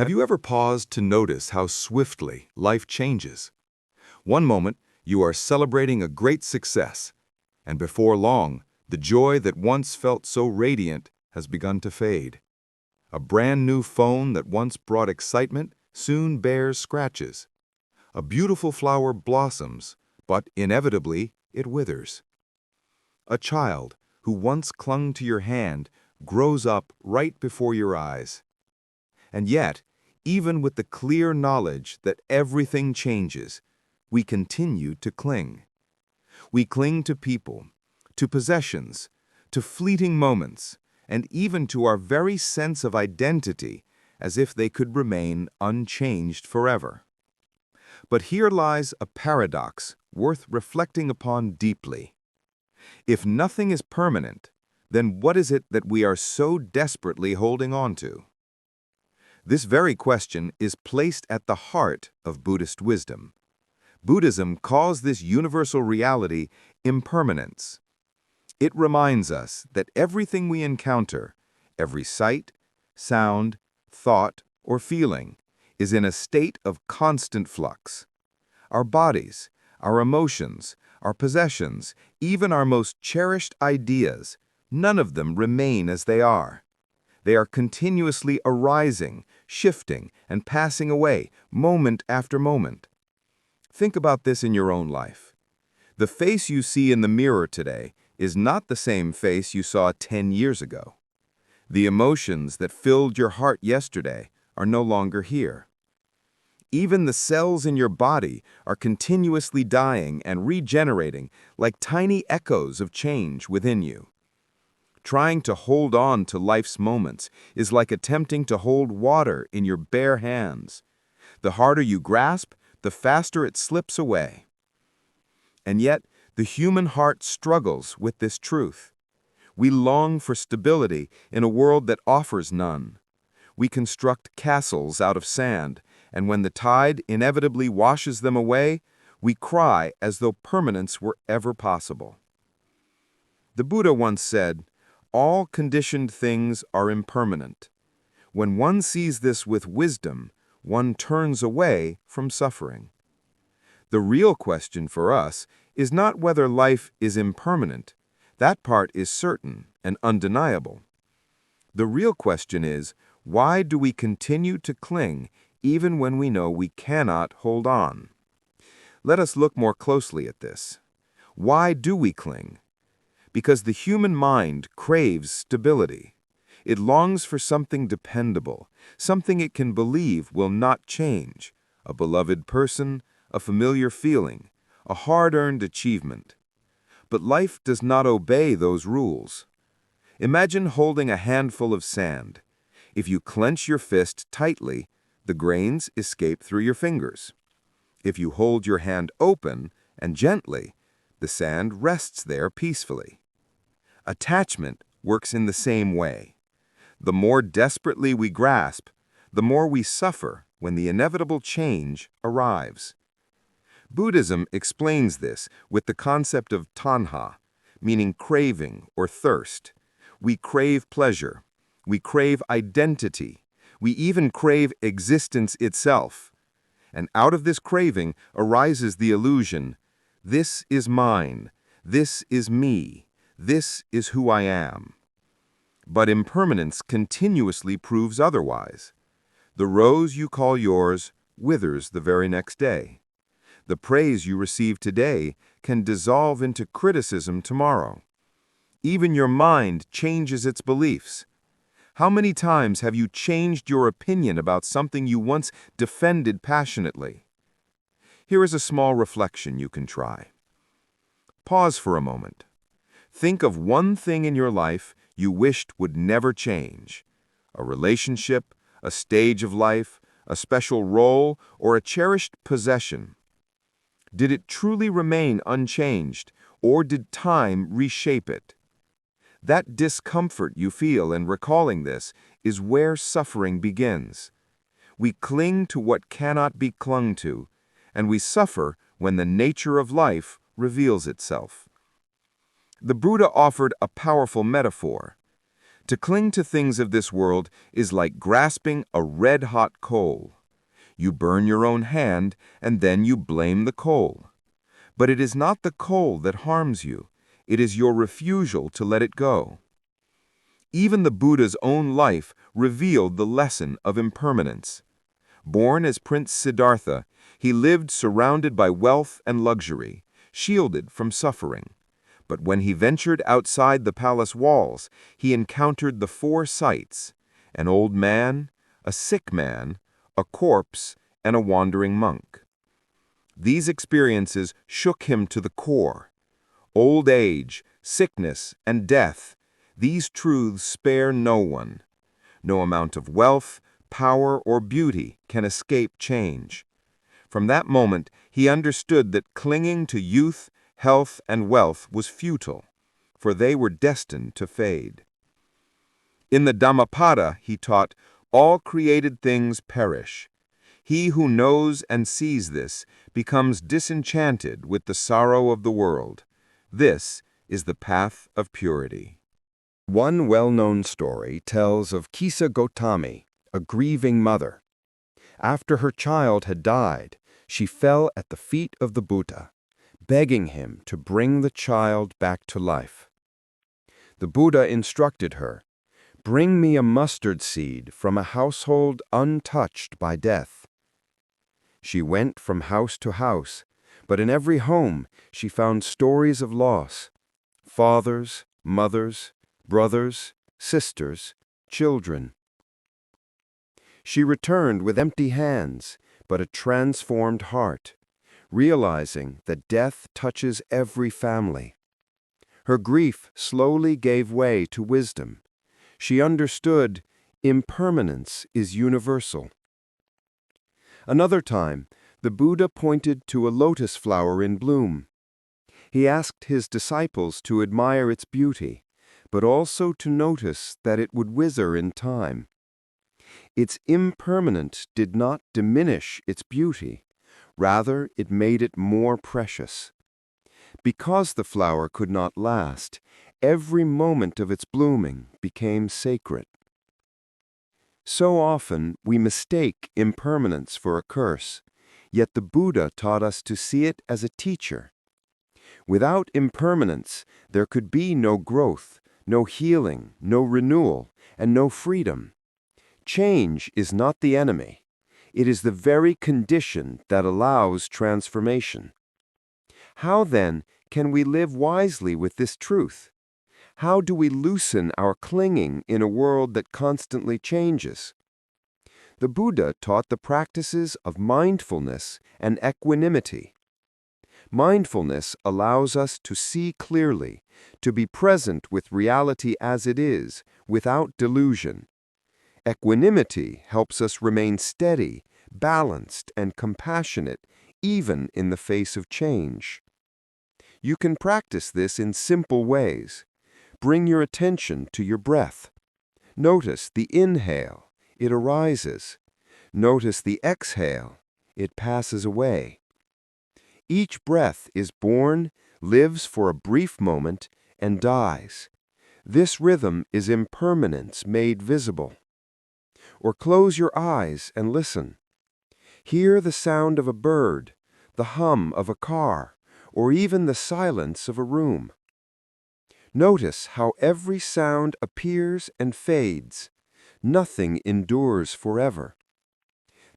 Have you ever paused to notice how swiftly life changes? One moment, you are celebrating a great success, and before long, the joy that once felt so radiant has begun to fade. A brand new phone that once brought excitement soon bears scratches. A beautiful flower blossoms, but inevitably it withers. A child who once clung to your hand grows up right before your eyes. And yet, even with the clear knowledge that everything changes, we continue to cling. We cling to people, to possessions, to fleeting moments, and even to our very sense of identity, as if they could remain unchanged forever. But here lies a paradox worth reflecting upon deeply. If nothing is permanent, then what is it that we are so desperately holding on to? This very question is placed at the heart of Buddhist wisdom. Buddhism calls this universal reality impermanence. It reminds us that everything we encounter, every sight, sound, thought, or feeling, is in a state of constant flux. Our bodies, our emotions, our possessions, even our most cherished ideas, none of them remain as they are. They are continuously arising, shifting, and passing away, moment after moment. Think about this in your own life. The face you see in the mirror today is not the same face you saw 10 years ago. The emotions that filled your heart yesterday are no longer here. Even the cells in your body are continuously dying and regenerating like tiny echoes of change within you. Trying to hold on to life's moments is like attempting to hold water in your bare hands. The harder you grasp, the faster it slips away. And yet, the human heart struggles with this truth. We long for stability in a world that offers none. We construct castles out of sand, and when the tide inevitably washes them away, we cry as though permanence were ever possible. The Buddha once said, "All conditioned things are impermanent." When one sees this with wisdom, one turns away from suffering. The real question for us is not whether life is impermanent. That part is certain and undeniable. The real question is, why do we continue to cling even when we know we cannot hold on? Let us look more closely at this. Why do we cling? Because the human mind craves stability. It longs for something dependable, something it can believe will not change, a beloved person, a familiar feeling, a hard-earned achievement. But life does not obey those rules. Imagine holding a handful of sand. If you clench your fist tightly, the grains escape through your fingers. If you hold your hand open and gently, the sand rests there peacefully. Attachment works in the same way. The more desperately we grasp, the more we suffer when the inevitable change arrives. Buddhism explains this with the concept of tanha, meaning craving or thirst. We crave pleasure. We crave identity. We even crave existence itself. And out of this craving arises the illusion, this is mine, this is me. This is who I am. But impermanence continuously proves otherwise. The rose you call yours withers the very next day. The praise you receive today can dissolve into criticism tomorrow. Even your mind changes its beliefs. How many times have you changed your opinion about something you once defended passionately? Here is a small reflection you can try. Pause for a moment. Think of one thing in your life you wished would never change. A relationship, a stage of life, a special role, or a cherished possession. Did it truly remain unchanged, or did time reshape it? That discomfort you feel in recalling this is where suffering begins. We cling to what cannot be clung to, and we suffer when the nature of life reveals itself. The Buddha offered a powerful metaphor. To cling to things of this world is like grasping a red-hot coal. You burn your own hand, and then you blame the coal. But it is not the coal that harms you. It is your refusal to let it go. Even the Buddha's own life revealed the lesson of impermanence. Born as Prince Siddhartha, he lived surrounded by wealth and luxury, shielded from suffering. But when he ventured outside the palace walls, he encountered the four sights: an old man, a sick man, a corpse, and a wandering monk. These experiences shook him to the core. Old age, sickness, and death, these truths spare no one. No amount of wealth, power, or beauty can escape change. From that moment, he understood that clinging to youth, health, and wealth was futile, for they were destined to fade. In the Dhammapada, he taught, all created things perish. He who knows and sees this becomes disenchanted with the sorrow of the world. This is the path of purity. One well-known story tells of Kisa Gotami, a grieving mother. After her child had died, she fell at the feet of the Buddha, begging him to bring the child back to life. The Buddha instructed her, "Bring me a mustard seed from a household untouched by death." She went from house to house, but in every home she found stories of loss: fathers, mothers, brothers, sisters, children. She returned with empty hands, but a transformed heart, realizing that death touches every family. Her grief slowly gave way to wisdom. She understood impermanence is universal. Another time, the Buddha pointed to a lotus flower in bloom. He asked his disciples to admire its beauty, but also to notice that it would wither in time. Its impermanence did not diminish its beauty. Rather, it made it more precious. Because the flower could not last, every moment of its blooming became sacred. So often we mistake impermanence for a curse, yet the Buddha taught us to see it as a teacher. Without impermanence, there could be no growth, no healing, no renewal, and no freedom. Change is not the enemy. It is the very condition that allows transformation. How, then, can we live wisely with this truth? How do we loosen our clinging in a world that constantly changes? The Buddha taught the practices of mindfulness and equanimity. Mindfulness allows us to see clearly, to be present with reality as it is, without delusion. Equanimity helps us remain steady, balanced, and compassionate, even in the face of change. You can practice this in simple ways. Bring your attention to your breath. Notice the inhale, it arises. Notice the exhale, it passes away. Each breath is born, lives for a brief moment, and dies. This rhythm is impermanence made visible. Or close your eyes and listen. Hear the sound of a bird, the hum of a car, or even the silence of a room. Notice how every sound appears and fades. Nothing endures forever.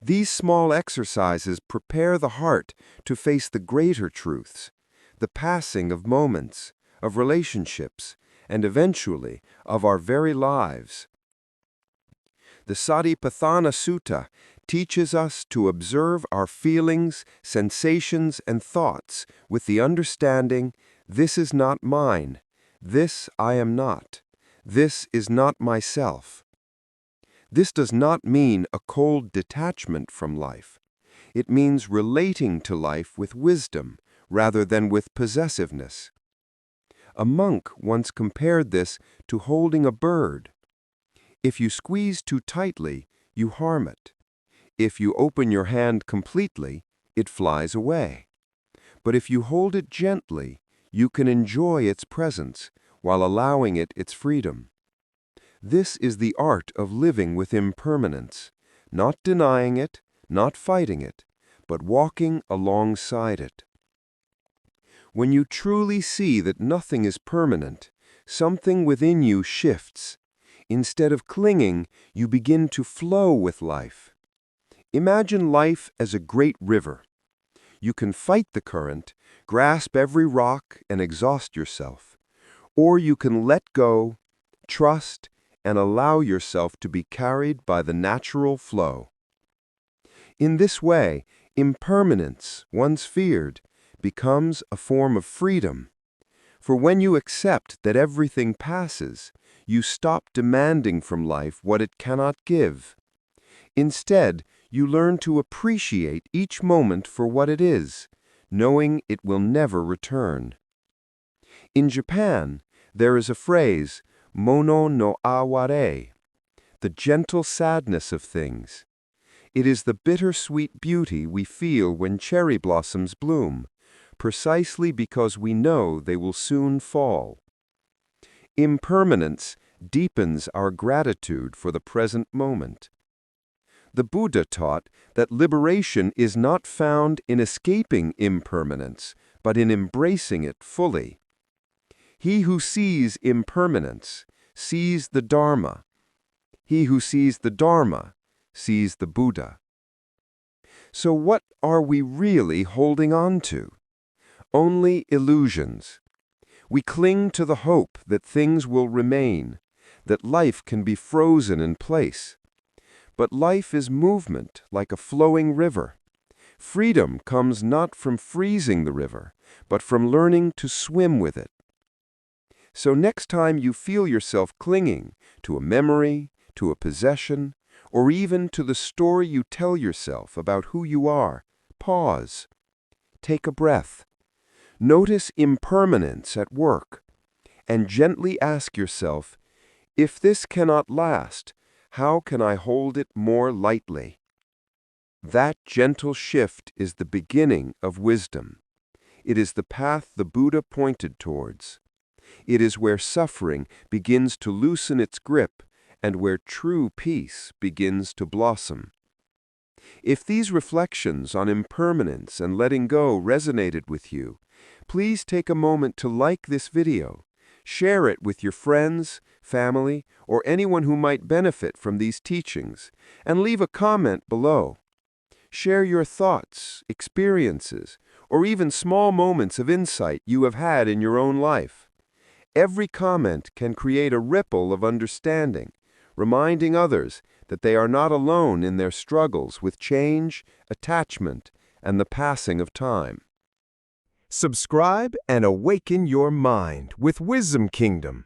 These small exercises prepare the heart to face the greater truths, the passing of moments, of relationships, and eventually of our very lives. The Satipatthana Sutta teaches us to observe our feelings, sensations, and thoughts with the understanding, this is not mine, this I am not, this is not myself. This does not mean a cold detachment from life. It means relating to life with wisdom rather than with possessiveness. A monk once compared this to holding a bird. If you squeeze too tightly, you harm it. If you open your hand completely, it flies away. But if you hold it gently, you can enjoy its presence while allowing it its freedom. This is the art of living with impermanence, not denying it, not fighting it, but walking alongside it. When you truly see that nothing is permanent, something within you shifts. Instead of clinging, you begin to flow with life. Imagine life as a great river. You can fight the current, grasp every rock, and exhaust yourself. Or you can let go, trust, and allow yourself to be carried by the natural flow. In this way, impermanence, once feared, becomes a form of freedom. For when you accept that everything passes, you stop demanding from life what it cannot give. Instead, you learn to appreciate each moment for what it is, knowing it will never return. In Japan, there is a phrase, mono no aware, the gentle sadness of things. It is the bittersweet beauty we feel when cherry blossoms bloom, precisely because we know they will soon fall. Impermanence deepens our gratitude for the present moment. The Buddha taught that liberation is not found in escaping impermanence, but in embracing it fully. He who sees impermanence sees the Dharma. He who sees the Dharma sees the Buddha. So what are we really holding on to? Only illusions. We cling to the hope that things will remain, that life can be frozen in place. But life is movement, like a flowing river. Freedom comes not from freezing the river, but from learning to swim with it. So next time you feel yourself clinging to a memory, to a possession, or even to the story you tell yourself about who you are, pause. Take a breath. Notice impermanence at work, and gently ask yourself, if this cannot last, how can I hold it more lightly? That gentle shift is the beginning of wisdom. It is the path the Buddha pointed towards. It is where suffering begins to loosen its grip and where true peace begins to blossom. If these reflections on impermanence and letting go resonated with you, please take a moment to like this video, share it with your friends, family, or anyone who might benefit from these teachings, and leave a comment below. Share your thoughts, experiences, or even small moments of insight you have had in your own life. Every comment can create a ripple of understanding, reminding others that they are not alone in their struggles with change, attachment, and the passing of time. Subscribe and awaken your mind with Wisdom Kingdom.